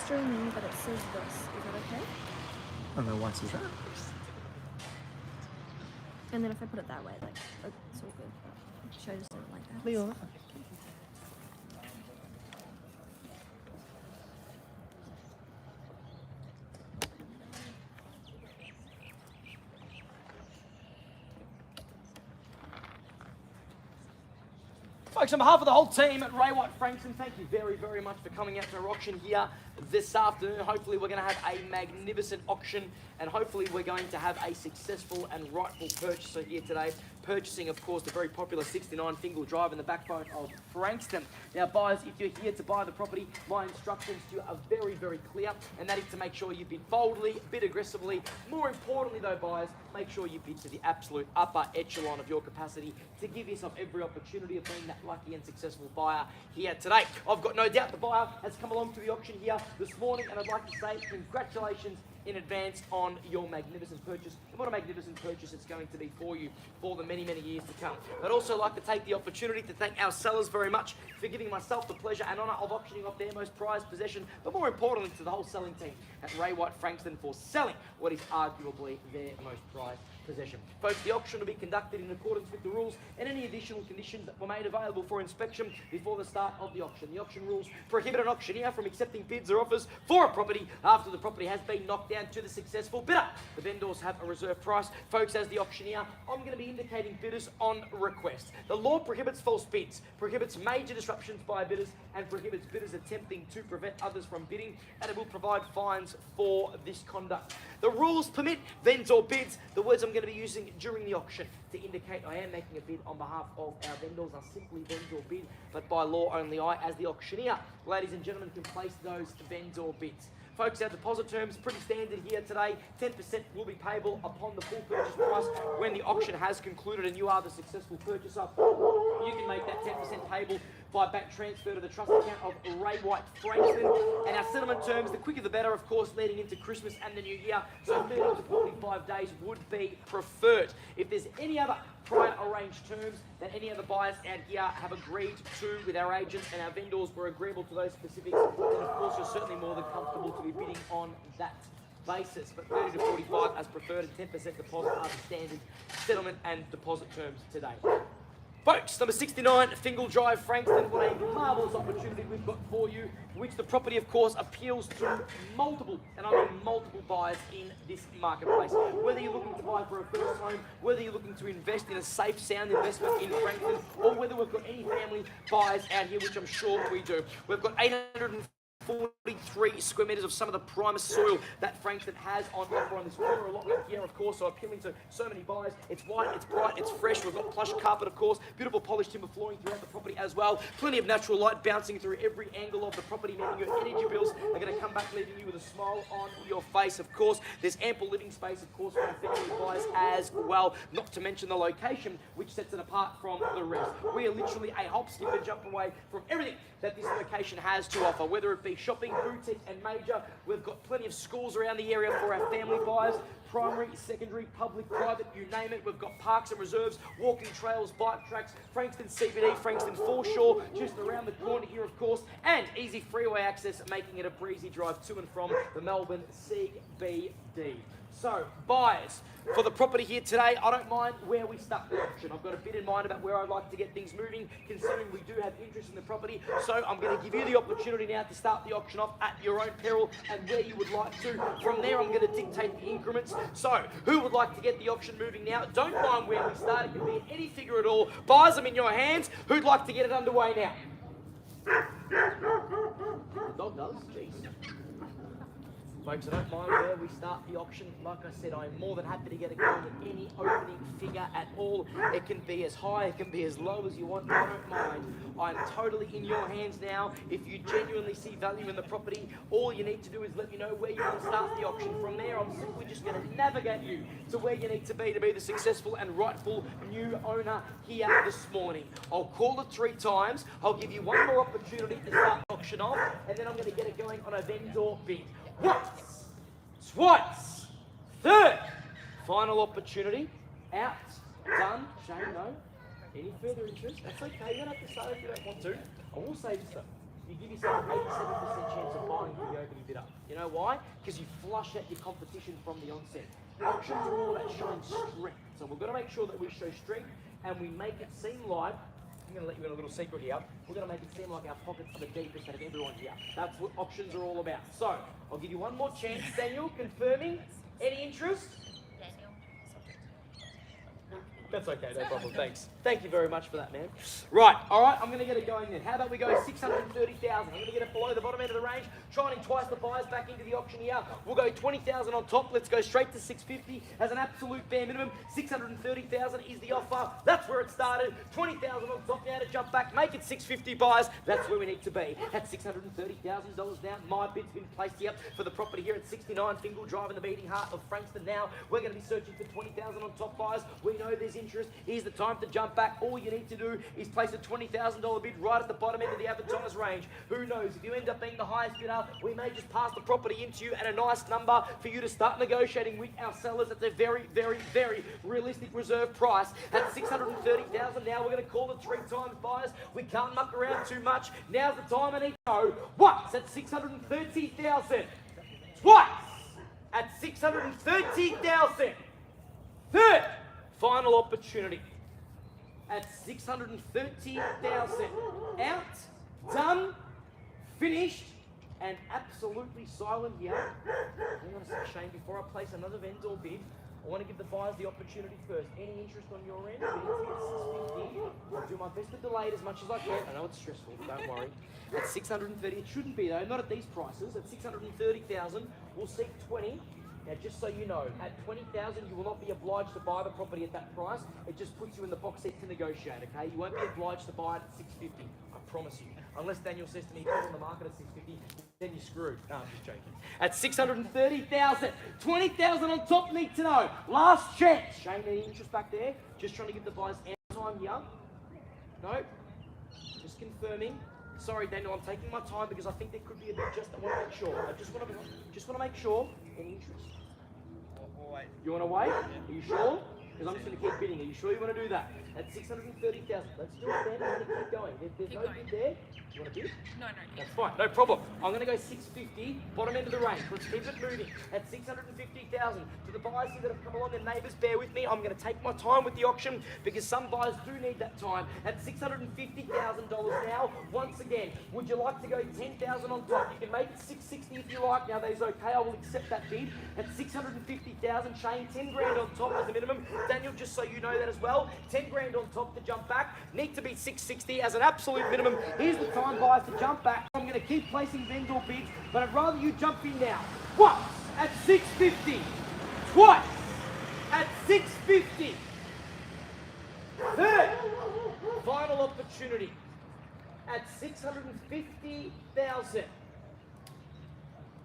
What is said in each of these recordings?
streaming, but it says this. Is that okay? And then once is that? And then if I put it that way, like, it's all good. Show just don't like that. Leo. Folks, on behalf of the whole team at White Frankston, thank you very, very much for coming out to our auction here this afternoon. Hopefully we're going to have a magnificent auction, and hopefully we're going to have a successful and rightful purchaser here today, purchasing, of course, the very popular 69 Fingal Drive in the backbone of Frankston. Now, buyers, if you're here to buy the property, my instructions to you are very, very clear, and that is to make sure you bid boldly, bid aggressively. More importantly, though, buyers, make sure you bid to the absolute upper echelon of your capacity to give yourself every opportunity of being that lucky and successful buyer here today. I've got no doubt the buyer has come along to the auction here this morning, and I'd like to say congratulations in advance on your magnificent purchase, and what a magnificent purchase it's going to be for you for the many, many years to come. I'd also like to take the opportunity to thank our sellers very much for giving myself the pleasure and honour of auctioning off their most prized possession, but more importantly to the whole selling team at White Frankston for selling what is arguably their most prized possession. Folks, the auction will be conducted in accordance with the rules and any additional conditions that were made available for inspection before the start of the auction. The auction rules prohibit an auctioneer from accepting bids or offers for a property after the property has been knocked down to the successful bidder. The vendors have a reserve price. Folks, as the auctioneer, I'm going to be indicating bidders on request. The law prohibits false bids, prohibits major disruptions by bidders, and prohibits bidders attempting to prevent others from bidding, and it will provide fines for this conduct. The rules permit vendor bids. The words I'm going to be using during the auction to indicate I am making a bid on behalf of our vendors are simply vendor bid, but by law only I, as the auctioneer, ladies and gentlemen, can place those vendor bids. Folks, our deposit terms pretty standard here today. 10% will be payable upon the full purchase price when the auction has concluded and you are the successful purchaser. You can make that 10% payable by bank transfer to the trust account of White Frankston. And our settlement terms, the quicker the better, of course, leading into Christmas and the new year. So 30 to 45 days would be preferred. If there's any other prior arranged terms that any other buyers out here have agreed to with our agents and our vendors were agreeable to those specifics, then of course you're certainly more than comfortable to be bidding on that basis. But 30 to 45 as preferred, and 10% deposit are the standard settlement and deposit terms today. Folks, number 69, Fingal Drive, Frankston. What a marvellous opportunity we've got for you, which the property, of course, appeals to multiple, and I mean multiple buyers in this marketplace. Whether you're looking to buy for a first home, whether you're looking to invest in a safe, sound investment in Frankston, or whether we've got any family buyers out here, which I'm sure we do. We've got 843 square metres of some of the primest soil that Frankston has on offer on this corner allotment here, of course, so appealing to so many buyers. It's white, it's bright, it's fresh. We've got plush carpet, of course, beautiful polished timber flooring throughout the property as well. Plenty of natural light bouncing through every angle of the property, meaning your energy bills are going to come back leaving you with a smile on your face, of course. There's ample living space, of course, for our family buyers as well, not to mention the location, which sets it apart from the rest. We are literally a hop, skip and jump away from everything that this location has to offer, whether it be shopping, boutique and major. We've got plenty of schools around the area for our family buyers, primary, secondary, public, private, you name it. We've got parks and reserves, walking trails, bike tracks, Frankston CBD, Frankston foreshore, just around the corner here, of course, and easy freeway access, making it a breezy drive to and from the Melbourne CBD. So, buyers, for the property here today, I don't mind where we start the auction. I've got a bit in mind about where I'd like to get things moving, considering we do have interest in the property. So I'm going to give you the opportunity now to start the auction off at your own peril and where you would like to. From there, I'm going to dictate the increments. So, who would like to get the auction moving now? Don't mind where we start. It can be any figure at all. Buyers, I'm in your hands. Who'd like to get it underway now? The dog does. Jeez. Folks, I don't mind where we start the auction. Like I said, I'm more than happy to get it going with any opening figure at all. It can be as high, it can be as low as you want. I don't mind. I'm totally in your hands now. If you genuinely see value in the property, all you need to do is let me know where you want to start the auction. From there, I'm simply just going to navigate you to where you need to be the successful and rightful new owner here this morning. I'll call it 3 times. I'll give you one more opportunity to start the auction off, and then I'm going to get it going on a vendor bid. Once, twice, third. Final opportunity. Out. Done. Shane, no. Any further interest? That's okay. You don't have to say if you don't want to. I will say this though. You give yourself an 87% chance of buying for the opening bid. bidder. You know why? Because you flush out your competition from the onset. Auctions are all about showing strength. So we've got to make sure that we show strength and we make it seem like, I'm going to let you in a little secret here, we're going to make it seem like our pockets are the deepest out of everyone here. That's what auctions are all about. So, I'll give you one more chance. Daniel, confirming. Any interest? That's okay, no problem, thanks. Thank you very much for that, man. Right, all right, I'm going to get it going then. How about we go 630,000? I'm going to get it below the bottom end of the range, try and entice the buyers back into the auction here. We'll go 20,000 on top. Let's go straight to 650 as an absolute bare minimum. 630,000 is the offer. That's where it started. 20,000 on top now to jump back, make it 650 buyers. That's where we need to be. At $630,000 now, my bid's been placed here for the property here at 69 Fingal Drive in the beating heart of Frankston. Now, we're going to be searching for 20,000 on top buyers. We know there's interest. Here's the time to jump back. All you need to do is place a $20,000 bid right at the bottom end of the advertised range. Who knows? If you end up being the highest bidder, we may just pass the property into you at a nice number for you to start negotiating with our sellers at a very, very, very realistic reserve price at $630,000. Now we're going to call it 3 times buyers. We can't muck around too much. Now's the time I need to know what's at $630,000. Twice at $630,000. Third final opportunity at $630,000. Out, done, finished, and absolutely silent here. Hang on a sec, Shane. Before I place another vendor bid, I want to give the buyers the opportunity first. Any interest on your end? I'll do my best to delay it as much as I can. I know it's stressful, but don't worry. At 630, it shouldn't be though, not at these prices. At 630,000, we'll seek 20. Now, just so you know, at 20,000, you will not be obliged to buy the property at that price. It just puts you in the box seat to negotiate, okay? You won't be obliged to buy it at 650. I promise you. Unless Daniel says to me, put it on the market at 650, then you're screwed. No, I'm just joking. At 630,000, 20,000 on top, need to know. Last chance. Shane, any interest back there? Just trying to give the buyers ample time here. No? Just confirming. Sorry, Daniel, I'm taking my time because I think there could be a bit. I want to make sure. I just want to make sure. Any interest? Wait. You want to wait? Are you sure? Because I'm just going to keep bidding. Are you sure you want to do that? At 630,000. Let's do it then. I'm going to keep going. There's no bid there. You want to bid? No. That's fine. No problem. I'm going to go 650, bottom end of the range. Let's keep it moving. At 650,000. To the buyers here that have come along, their neighbours, bear with me. I'm going to take my time with the auction because some buyers do need that time. At $650,000 now, once again, would you like to go 10,000 on top? You can make it 660 if you like. Now that is okay. I will accept that bid. At 650,000, Shane, 10 grand on top as a minimum. Daniel, just so you know that as well, 10 grand on top to jump back. Need to be 660 as an absolute minimum. Here's the time, buyers, to jump back. I'm going to keep placing vendor bids, but I'd rather you jump in now. Once at 650. Twice at 650. Third final opportunity at 650,000.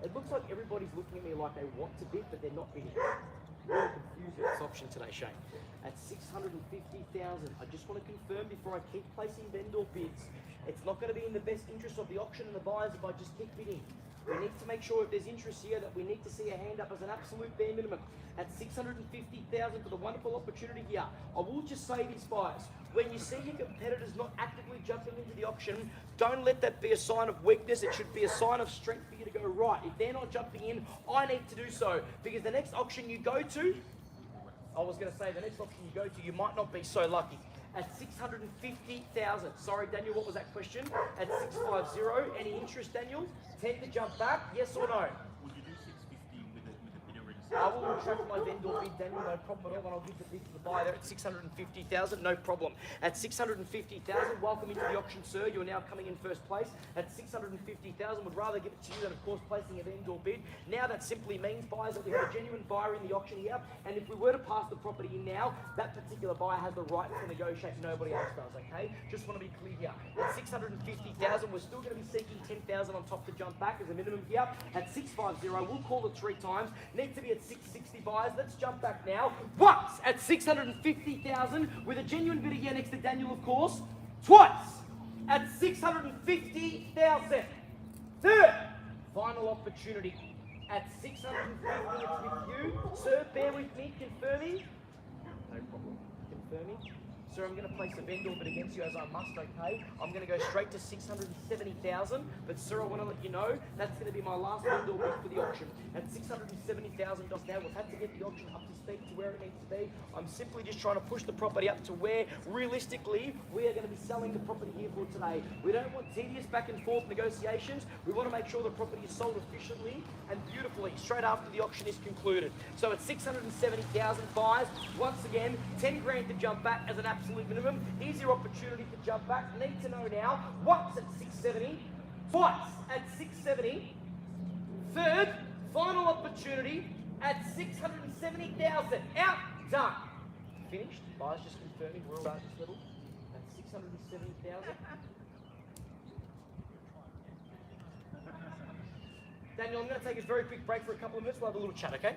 It looks like everybody's looking at me like they want to bid, but they're not bidding. Really confused with this auction today, Shane. At 650,000, I just want to confirm before I keep placing vendor bids, it's not going to be in the best interest of the auction and the buyers if I just keep bidding. We need to make sure if there's interest here that we need to see a hand up as an absolute bare minimum. At 650,000 for the wonderful opportunity here. I will just say this, buyers. When you see your competitors not actively jumping into the auction, don't let that be a sign of weakness. It should be a sign of strength for you to go, right, if they're not jumping in, I need to do so. Because the next auction you go to, I was going to say the next auction you go to, you might not be so lucky. At 650,000. Sorry, Daniel, what was that question? At 650. Any interest, Daniel? 10 to jump back, yes or no? Would you do 650 with the bidder register? I will retract my vendor bid, Daniel, no problem at all, and I'll give the bid to the buyer there at 650,000, no problem. At 650,000, welcome into the auction, sir. You're now coming in first place. At 650,000, would rather give it to you than, of course, placing a vendor bid. Now that simply means, buyers, that we have a genuine buyer in the auction here, and if we were to pass the property in now, that particular buyer has the right to negotiate, nobody else does, okay? Just want to be clear here. At 650,000, we're still going to be seeking 10,000 on top to jump back as a minimum here. At 650, we'll call it 3 times. Need to be at 660 buyers. Let's jump back now. Once at 650,000 with a genuine bidder here next to Daniel, of course. Twice at 650,000. Third final opportunity at 650. It's with you, sir. Bear with me. Confirming. No problem. Confirming. Sir, I'm going to place a vendor bid against you as I must, okay? I'm going to go straight to 670,000, but sir, I want to let you know that's going to be my last vendor bid for the auction. At $670,000 now, we've had to get the auction up to speed to where it needs to be. I'm simply just trying to push the property up to where, realistically, we are going to be selling the property here for today. We don't want tedious back and forth negotiations. We want to make sure the property is sold efficiently and beautifully straight after the auction is concluded. So at 670,000 buyers, once again, 10 grand to jump back as an absolute minimum. Here's your opportunity to jump back. Need to know now, once at 670, twice at 670, third, final opportunity at 670,000. Out, done. Finished. Buyers just confirming we're all at this level at 670,000. Daniel, I'm going to take a very quick break for a couple of minutes. We'll have a little chat, okay?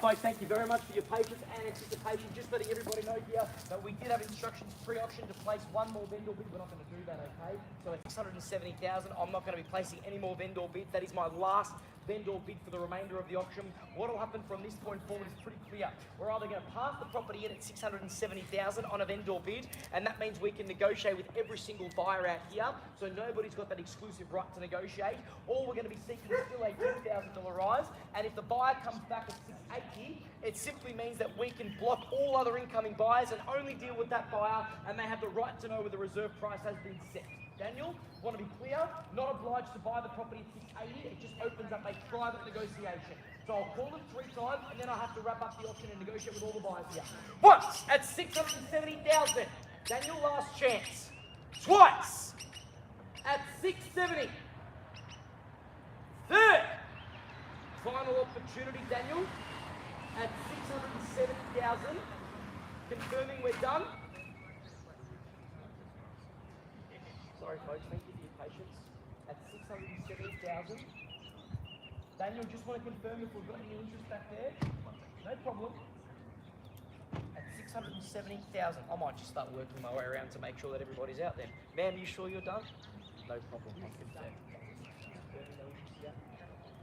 Folks, thank you very much for your patience and anticipation. Just letting everybody know here that we did have instructions pre-auction to place one more vendor bid. We're not going to do that, okay? So at 670,000, I'm not going to be placing any more vendor bids. That is my last vendor bid for the remainder of the auction. What will happen from this point forward is pretty clear. We're either going to pass the property in at 670,000 on a vendor bid, and that means we can negotiate with every single buyer out here, so nobody's got that exclusive right to negotiate. Or we're going to be seeking still a $10,000 rise, and if the buyer comes back at 680, it simply means that we can block all other incoming buyers and only deal with that buyer, and they have the right to know where the reserve price has been set. Daniel, want to be clear, not obliged to buy the property at 680, it just opens up a private negotiation. So I'll call it 3 times, and then I'll have to wrap up the auction and negotiate with all the buyers here. Once at 670,000, Daniel, last chance. Twice at 670. Third, final opportunity, Daniel, at 670,000. Confirming we're done. Sorry folks, thank you for your patience. At 670,000. Daniel, just want to confirm if we've got any interest back there. No problem. At 670,000. I might just start working my way around to make sure that everybody's out there. Ma'am, you sure you're done? No problem, I'm confirmed.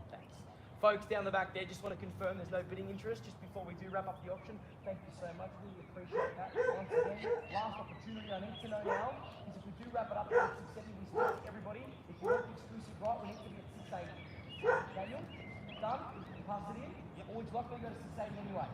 Thanks. Folks down the back there, just want to confirm there's no bidding interest just before we do wrap up the auction. Thank you so much, really appreciate that. Once again, last opportunity I need to know now is if we do wrap it up at 670, we still ask everybody, if you want the exclusive right, we need to be at 680. Daniel, done? Pass it in? Or would you like me to go to 680 anyway?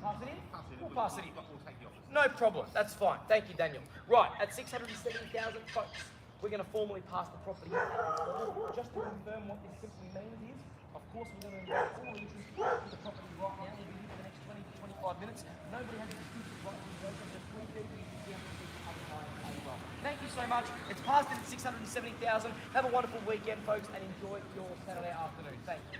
Pass it in? We'll pass it in. We'll take the offer. No problem, that's fine. Thank you, Daniel. Right, at 670,000 folks, we're going to formally pass the property. Just to confirm what this simply means is, of course, we're going to invite all interest in the property right now. We'll be here for the next 20 to 25 5 minutes. Nobody has an excuse to write these votes. Just 3 people you can see how many people have applied as well. Thank you so much. It's passed in at 670,000. Have a wonderful weekend, folks, and enjoy your Saturday afternoon. Thank you.